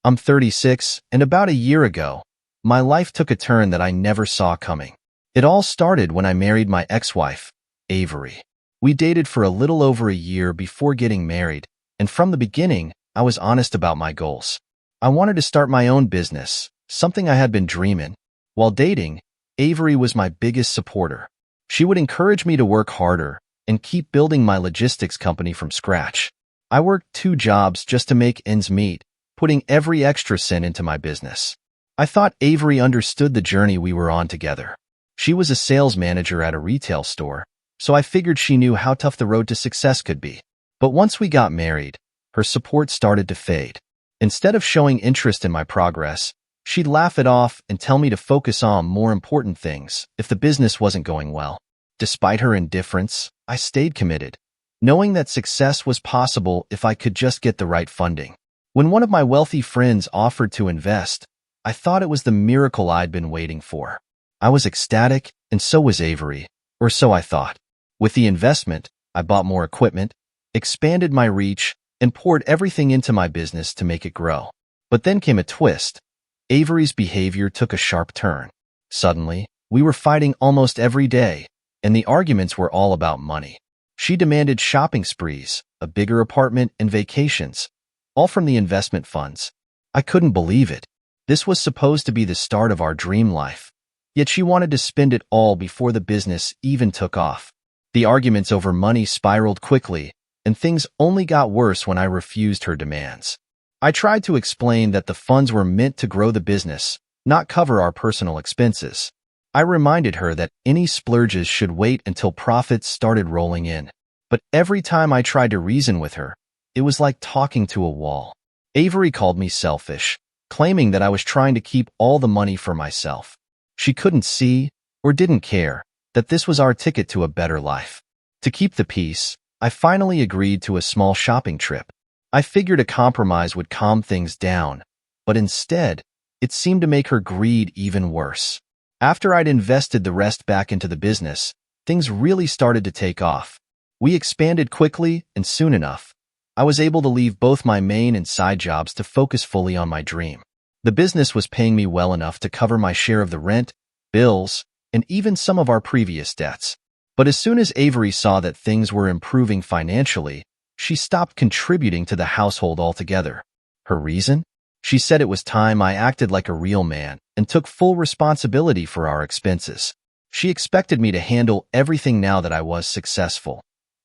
I'm 36, and about a year ago, my life took a turn that I never saw coming. It all started when I married my ex-wife, Avery. We dated for a little over a year before getting married, and from the beginning, I was honest about my goals. I wanted to start my own business, something I had been dreaming. While dating, Avery was my biggest supporter. She would encourage me to work harder and keep building my logistics company from scratch. I worked 2 jobs just to make ends meet, putting every extra cent into my business. I thought Avery understood the journey we were on together. She was a sales manager at a retail store, so I figured she knew how tough the road to success could be. But once we got married, her support started to fade. Instead of showing interest in my progress, she'd laugh it off and tell me to focus on more important things if the business wasn't going well. Despite her indifference, I stayed committed, knowing that success was possible if I could just get the right funding. When one of my wealthy friends offered to invest, I thought it was the miracle I'd been waiting for. I was ecstatic, and so was Avery, or so I thought. With the investment, I bought more equipment, expanded my reach, and poured everything into my business to make it grow. But then came a twist. Avery's behavior took a sharp turn. Suddenly, we were fighting almost every day, and the arguments were all about money. She demanded shopping sprees, a bigger apartment, and vacations, all from the investment funds. I couldn't believe it. This was supposed to be the start of our dream life. Yet she wanted to spend it all before the business even took off. The arguments over money spiraled quickly, and things only got worse when I refused her demands. I tried to explain that the funds were meant to grow the business, not cover our personal expenses. I reminded her that any splurges should wait until profits started rolling in. But every time I tried to reason with her, it was like talking to a wall. Avery called me selfish, claiming that I was trying to keep all the money for myself. She couldn't see, or didn't care, that this was our ticket to a better life. To keep the peace, I finally agreed to a small shopping trip. I figured a compromise would calm things down, but instead, it seemed to make her greed even worse. After I'd invested the rest back into the business, things really started to take off. We expanded quickly, and soon enough, I was able to leave both my main and side jobs to focus fully on my dream. The business was paying me well enough to cover my share of the rent, bills, and even some of our previous debts. But as soon as Avery saw that things were improving financially, she stopped contributing to the household altogether. Her reason? She said it was time I acted like a real man and took full responsibility for our expenses. She expected me to handle everything now that I was successful,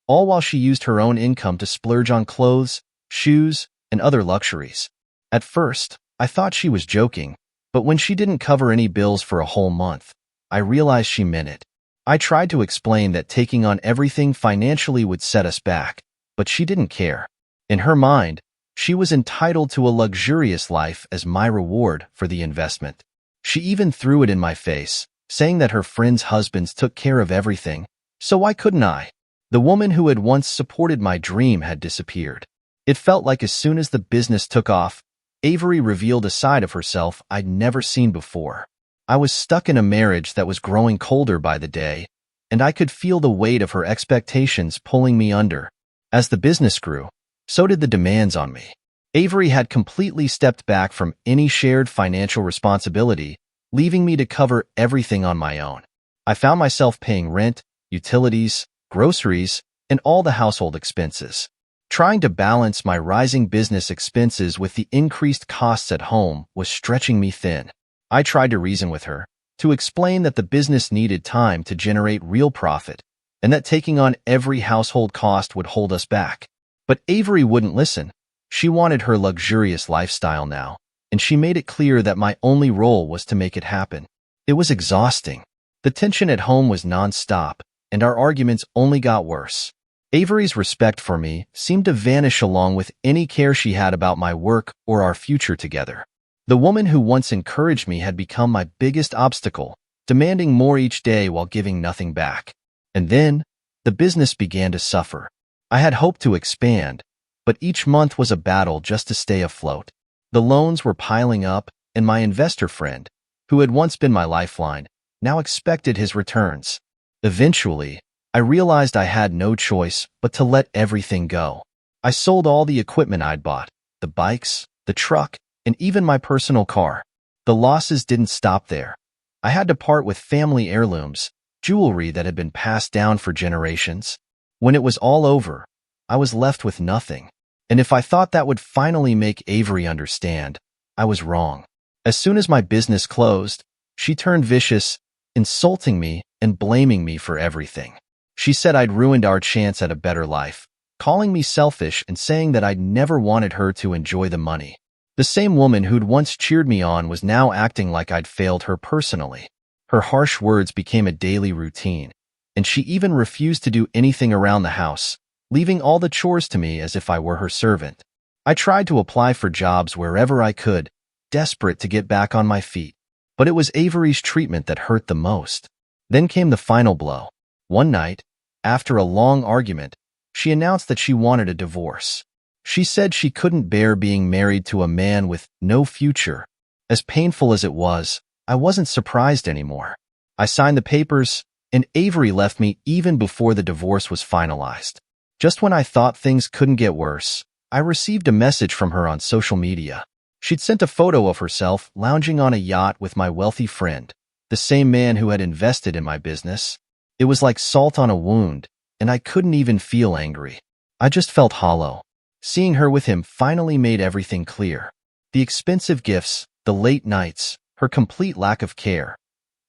all while she used her own income to splurge on clothes, shoes, and other luxuries. At first, I thought she was joking, but when she didn't cover any bills for a whole month, I realized she meant it. I tried to explain that taking on everything financially would set us back, but she didn't care. In her mind, she was entitled to a luxurious life as my reward for the investment. She even threw it in my face, saying that her friends' husbands took care of everything, so why couldn't I? The woman who had once supported my dream had disappeared. It felt like as soon as the business took off, Avery revealed a side of herself I'd never seen before. I was stuck in a marriage that was growing colder by the day, and I could feel the weight of her expectations pulling me under. As the business grew, so did the demands on me. Avery had completely stepped back from any shared financial responsibility, leaving me to cover everything on my own. I found myself paying rent, utilities, groceries, and all the household expenses. Trying to balance my rising business expenses with the increased costs at home was stretching me thin. I tried to reason with her, to explain that the business needed time to generate real profit, and that taking on every household cost would hold us back. But Avery wouldn't listen. She wanted her luxurious lifestyle now, and she made it clear that my only role was to make it happen. It was exhausting. The tension at home was non-stop, and our arguments only got worse. Avery's respect for me seemed to vanish along with any care she had about my work or our future together. The woman who once encouraged me had become my biggest obstacle, demanding more each day while giving nothing back. And then, the business began to suffer. I had hoped to expand, but each month was a battle just to stay afloat. The loans were piling up, and my investor friend, who had once been my lifeline, now expected his returns. Eventually, I realized I had no choice but to let everything go. I sold all the equipment I'd bought, the bikes, the truck, and even my personal car. The losses didn't stop there. I had to part with family heirlooms, jewelry that had been passed down for generations. When it was all over, I was left with nothing. And if I thought that would finally make Avery understand, I was wrong. As soon as my business closed, she turned vicious, insulting me and blaming me for everything. She said I'd ruined our chance at a better life, calling me selfish and saying that I'd never wanted her to enjoy the money. The same woman who'd once cheered me on was now acting like I'd failed her personally. Her harsh words became a daily routine, and she even refused to do anything around the house, leaving all the chores to me as if I were her servant. I tried to apply for jobs wherever I could, desperate to get back on my feet. But it was Avery's treatment that hurt the most. Then came the final blow. One night, after a long argument, she announced that she wanted a divorce. She said she couldn't bear being married to a man with no future. As painful as it was, I wasn't surprised anymore. I signed the papers, and Avery left me even before the divorce was finalized. Just when I thought things couldn't get worse, I received a message from her on social media. She'd sent a photo of herself lounging on a yacht with my wealthy friend, the same man who had invested in my business. It was like salt on a wound, and I couldn't even feel angry. I just felt hollow. Seeing her with him finally made everything clear. The expensive gifts, the late nights, her complete lack of care.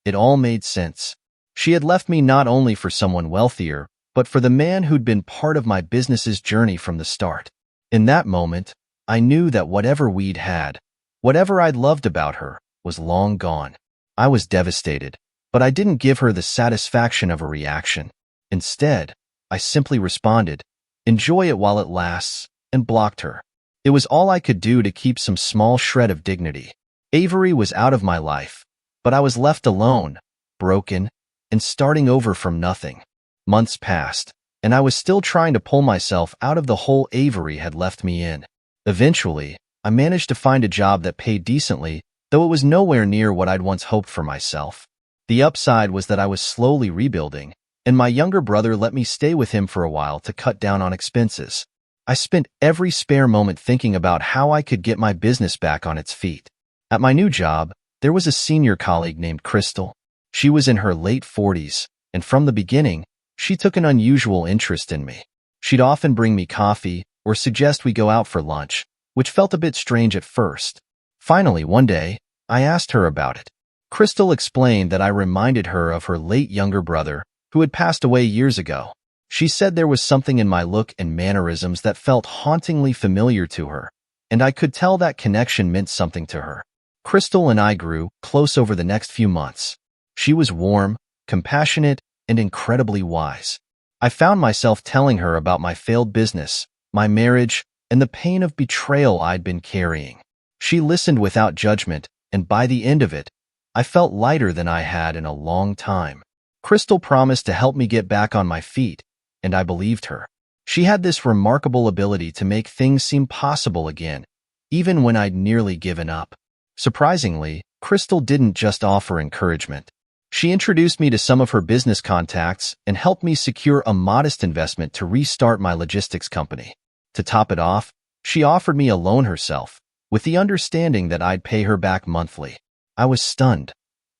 It all made sense. She had left me not only for someone wealthier, but for the man who'd been part of my business's journey from the start. In that moment, I knew that whatever we'd had, whatever I'd loved about her, was long gone. I was devastated, but I didn't give her the satisfaction of a reaction. Instead, I simply responded, "Enjoy it while it lasts," and blocked her. It was all I could do to keep some small shred of dignity. Avery was out of my life, but I was left alone, broken, and starting over from nothing. Months passed, and I was still trying to pull myself out of the hole Avery had left me in. Eventually, I managed to find a job that paid decently, though it was nowhere near what I'd once hoped for myself. The upside was that I was slowly rebuilding, and my younger brother let me stay with him for a while to cut down on expenses. I spent every spare moment thinking about how I could get my business back on its feet. At my new job, there was a senior colleague named Crystal. She was in her late 40s, and from the beginning, she took an unusual interest in me. She'd often bring me coffee or suggest we go out for lunch, which felt a bit strange at first. Finally, one day, I asked her about it. Crystal explained that I reminded her of her late younger brother, who had passed away years ago. She said there was something in my look and mannerisms that felt hauntingly familiar to her, and I could tell that connection meant something to her. Crystal and I grew close over the next few months. She was warm, compassionate, and incredibly wise. I found myself telling her about my failed business, my marriage, and the pain of betrayal I'd been carrying. She listened without judgment, and by the end of it, I felt lighter than I had in a long time. Crystal promised to help me get back on my feet, and I believed her. She had this remarkable ability to make things seem possible again, even when I'd nearly given up. Surprisingly, Crystal didn't just offer encouragement. She introduced me to some of her business contacts and helped me secure a modest investment to restart my logistics company. To top it off, she offered me a loan herself, with the understanding that I'd pay her back monthly. I was stunned.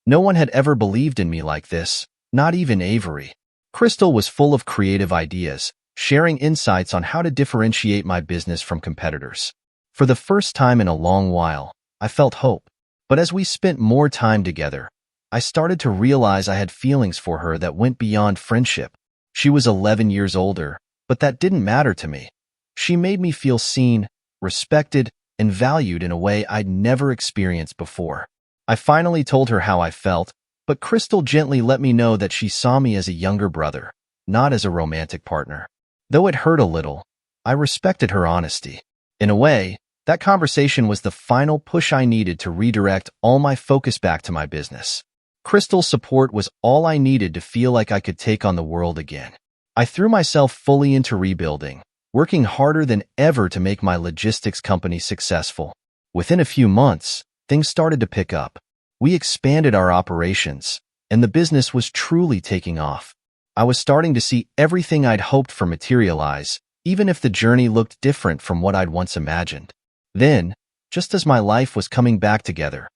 No one had ever believed in me like this, not even Avery. Crystal was full of creative ideas, sharing insights on how to differentiate my business from competitors. For the first time in a long while, I felt hope. But as we spent more time together, I started to realize I had feelings for her that went beyond friendship. She was 11 years older, but that didn't matter to me. She made me feel seen, respected, and valued in a way I'd never experienced before. I finally told her how I felt, but Crystal gently let me know that she saw me as a younger brother, not as a romantic partner. Though it hurt a little, I respected her honesty. In a way, that conversation was the final push I needed to redirect all my focus back to my business. Crystal's support was all I needed to feel like I could take on the world again. I threw myself fully into rebuilding, working harder than ever to make my logistics company successful. Within a few months, things started to pick up. We expanded our operations, and the business was truly taking off. I was starting to see everything I'd hoped for materialize, even if the journey looked different from what I'd once imagined. Then, Just as my life was coming back together,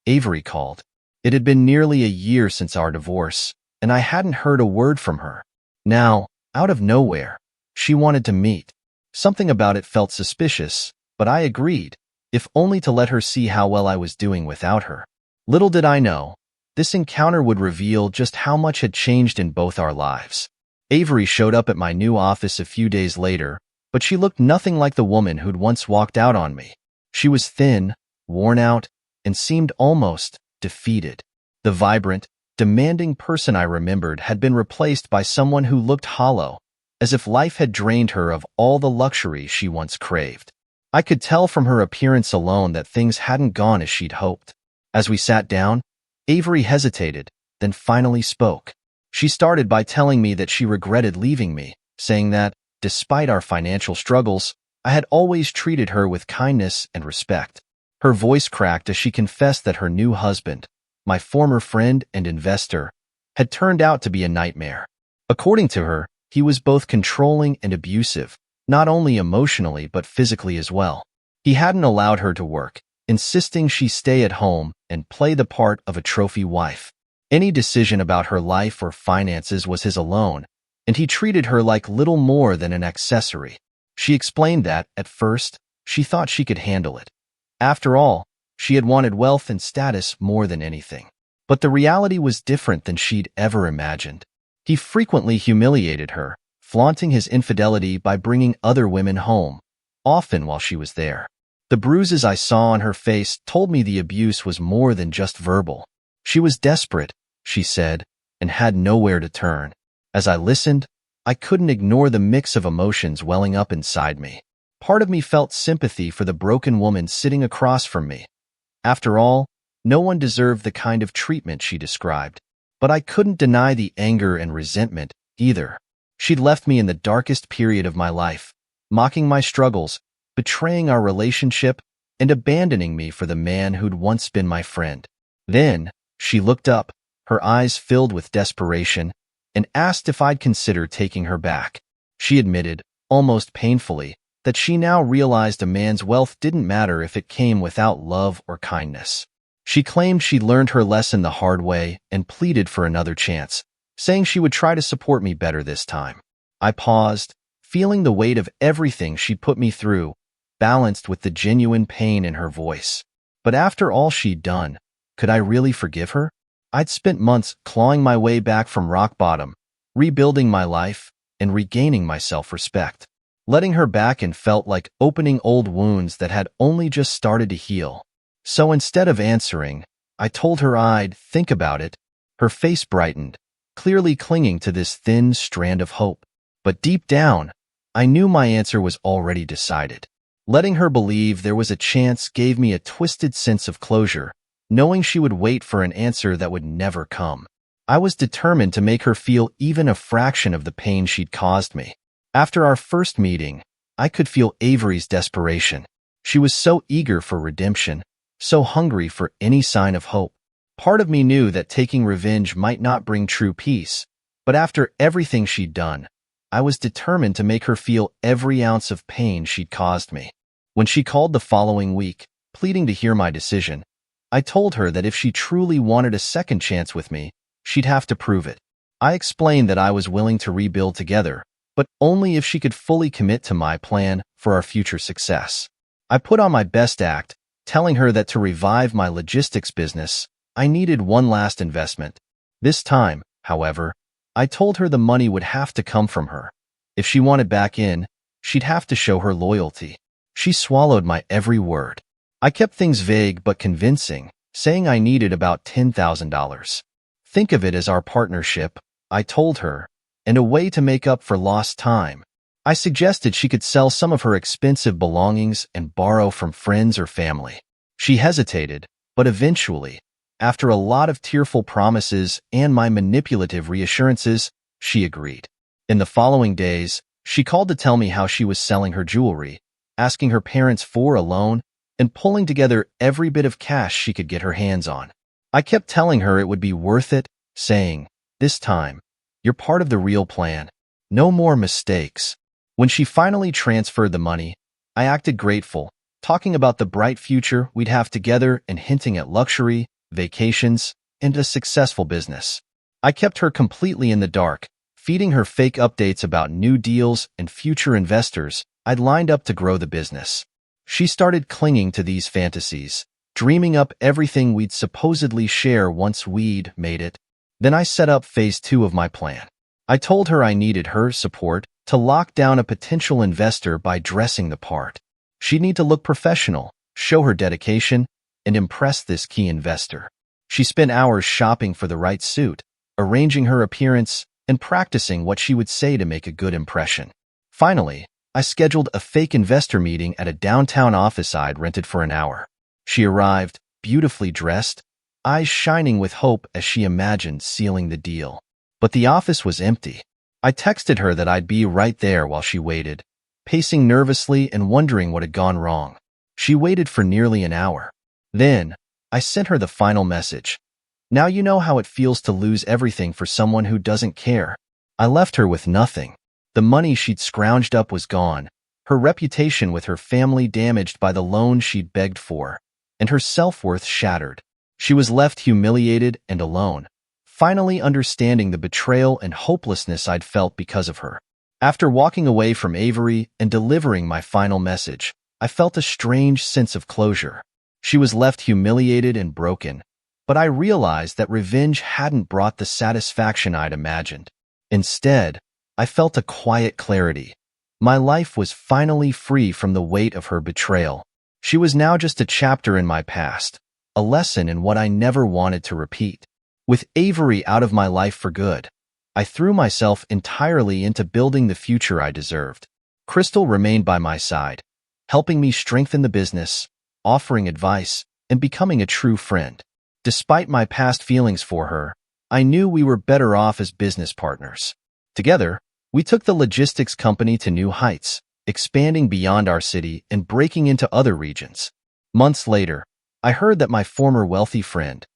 Avery called. It had been nearly a year since our divorce, and I hadn't heard a word from her. Now, out of nowhere, she wanted to meet. Something about it felt suspicious, but I agreed, if only to let her see how well I was doing without her. Little did I know, this encounter would reveal just how much had changed in both our lives. Avery showed up at my new office a few days later, but she looked nothing like the woman who'd once walked out on me. She was thin, worn out, and seemed almost defeated. The vibrant, demanding person I remembered had been replaced by someone who looked hollow, as if life had drained her of all the luxury she once craved. I could tell from her appearance alone that things hadn't gone as she'd hoped. As we sat down, Avery hesitated, then finally spoke. She started by telling me that she regretted leaving me, saying that, despite our financial struggles, I had always treated her with kindness and respect. Her voice cracked as she confessed that her new husband, my former friend and investor, had turned out to be a nightmare. According to her, he was both controlling and abusive, not only emotionally but physically as well. He hadn't allowed her to work, insisting she stay at home and play the part of a trophy wife. Any decision about her life or finances was his alone, and he treated her like little more than an accessory. She explained that, at first, she thought she could handle it. After all, she had wanted wealth and status more than anything. But the reality was different than she'd ever imagined. He frequently humiliated her, flaunting his infidelity by bringing other women home, often while she was there. The bruises I saw on her face told me the abuse was more than just verbal. She was desperate, she said, and had nowhere to turn. As I listened, I couldn't ignore the mix of emotions welling up inside me. Part of me felt sympathy for the broken woman sitting across from me. After all, no one deserved the kind of treatment she described. But I couldn't deny the anger and resentment either. She'd left me in the darkest period of my life, mocking my struggles, betraying our relationship, and abandoning me for the man who'd once been my friend. Then, she looked up, her eyes filled with desperation, and asked if I'd consider taking her back. She admitted, almost painfully, that she now realized a man's wealth didn't matter if it came without love or kindness. She claimed she'd learned her lesson the hard way and pleaded for another chance, saying she would try to support me better this time. I paused, feeling the weight of everything she'd put me through, balanced with the genuine pain in her voice. But after all she'd done, could I really forgive her? I'd spent months clawing my way back from rock bottom, rebuilding my life, and regaining my self-respect. Letting her back in felt like opening old wounds that had only just started to heal. So instead of answering, I told her I'd think about it. Her face brightened, clearly clinging to this thin strand of hope. But deep down, I knew my answer was already decided. Letting her believe there was a chance gave me a twisted sense of closure, knowing she would wait for an answer that would never come. I was determined to make her feel even a fraction of the pain she'd caused me. After our first meeting, I could feel Avery's desperation. She was so eager for redemption, so hungry for any sign of hope. Part of me knew that taking revenge might not bring true peace, but after everything she'd done, I was determined to make her feel every ounce of pain she'd caused me. When she called the following week, pleading to hear my decision, I told her that if she truly wanted a second chance with me, she'd have to prove it. I explained that I was willing to rebuild together, but only if she could fully commit to my plan for our future success. I put on my best act, telling her that to revive my logistics business, I needed one last investment. This time, however, I told her the money would have to come from her. If she wanted back in, she'd have to show her loyalty. She swallowed my every word. I kept things vague but convincing, saying I needed about $10,000. Think of it as our partnership, I told her, and a way to make up for lost time. I suggested she could sell some of her expensive belongings and borrow from friends or family. She hesitated, but eventually, after a lot of tearful promises and my manipulative reassurances, she agreed. In the following days, she called to tell me how she was selling her jewelry, asking her parents for a loan, and pulling together every bit of cash she could get her hands on. I kept telling her it would be worth it, saying, "This time, you're part of the real plan. No more mistakes." When she finally transferred the money, I acted grateful, talking about the bright future we'd have together and hinting at luxury, vacations, and a successful business. I kept her completely in the dark, feeding her fake updates about new deals and future investors I'd lined up to grow the business. She started clinging to these fantasies, dreaming up everything we'd supposedly share once we'd made it. Then I set up phase 2 of my plan. I told her I needed her support to lock down a potential investor by dressing the part. She'd need to look professional, show her dedication, and impress this key investor. She spent hours shopping for the right suit, arranging her appearance, and practicing what she would say to make a good impression. Finally, I scheduled a fake investor meeting at a downtown office I'd rented for an hour. She arrived, beautifully dressed, eyes shining with hope as she imagined sealing the deal. But the office was empty. I texted her that I'd be right there while she waited, pacing nervously and wondering what had gone wrong. She waited for nearly an hour. Then, I sent her the final message. Now you know how it feels to lose everything for someone who doesn't care. I left her with nothing. The money she'd scrounged up was gone, her reputation with her family damaged by the loan she'd begged for, and her self-worth shattered. She was left humiliated and alone, finally understanding the betrayal and hopelessness I'd felt because of her. After walking away from Avery and delivering my final message, I felt a strange sense of closure. She was left humiliated and broken, but I realized that revenge hadn't brought the satisfaction I'd imagined. Instead, I felt a quiet clarity. My life was finally free from the weight of her betrayal. She was now just a chapter in my past, a lesson in what I never wanted to repeat. With Avery out of my life for good, I threw myself entirely into building the future I deserved. Crystal remained by my side, helping me strengthen the business, offering advice, and becoming a true friend. Despite my past feelings for her, I knew we were better off as business partners. Together, we took the logistics company to new heights, expanding beyond our city and breaking into other regions. Months later, I heard that my former wealthy friend,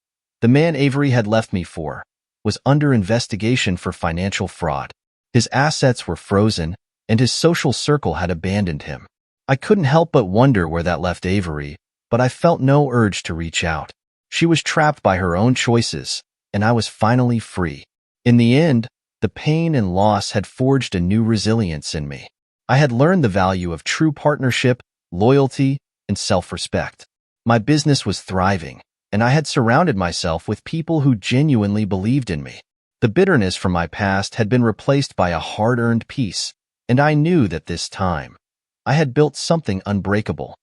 the man Avery had left me for, was under investigation for financial fraud. His assets were frozen, and his social circle had abandoned him. I couldn't help but wonder where that left Avery, but I felt no urge to reach out. She was trapped by her own choices, and I was finally free. In the end, the pain and loss had forged a new resilience in me. I had learned the value of true partnership, loyalty, and self-respect. My business was thriving, and I had surrounded myself with people who genuinely believed in me. The bitterness from my past had been replaced by a hard-earned peace, and I knew that this time, I had built something unbreakable.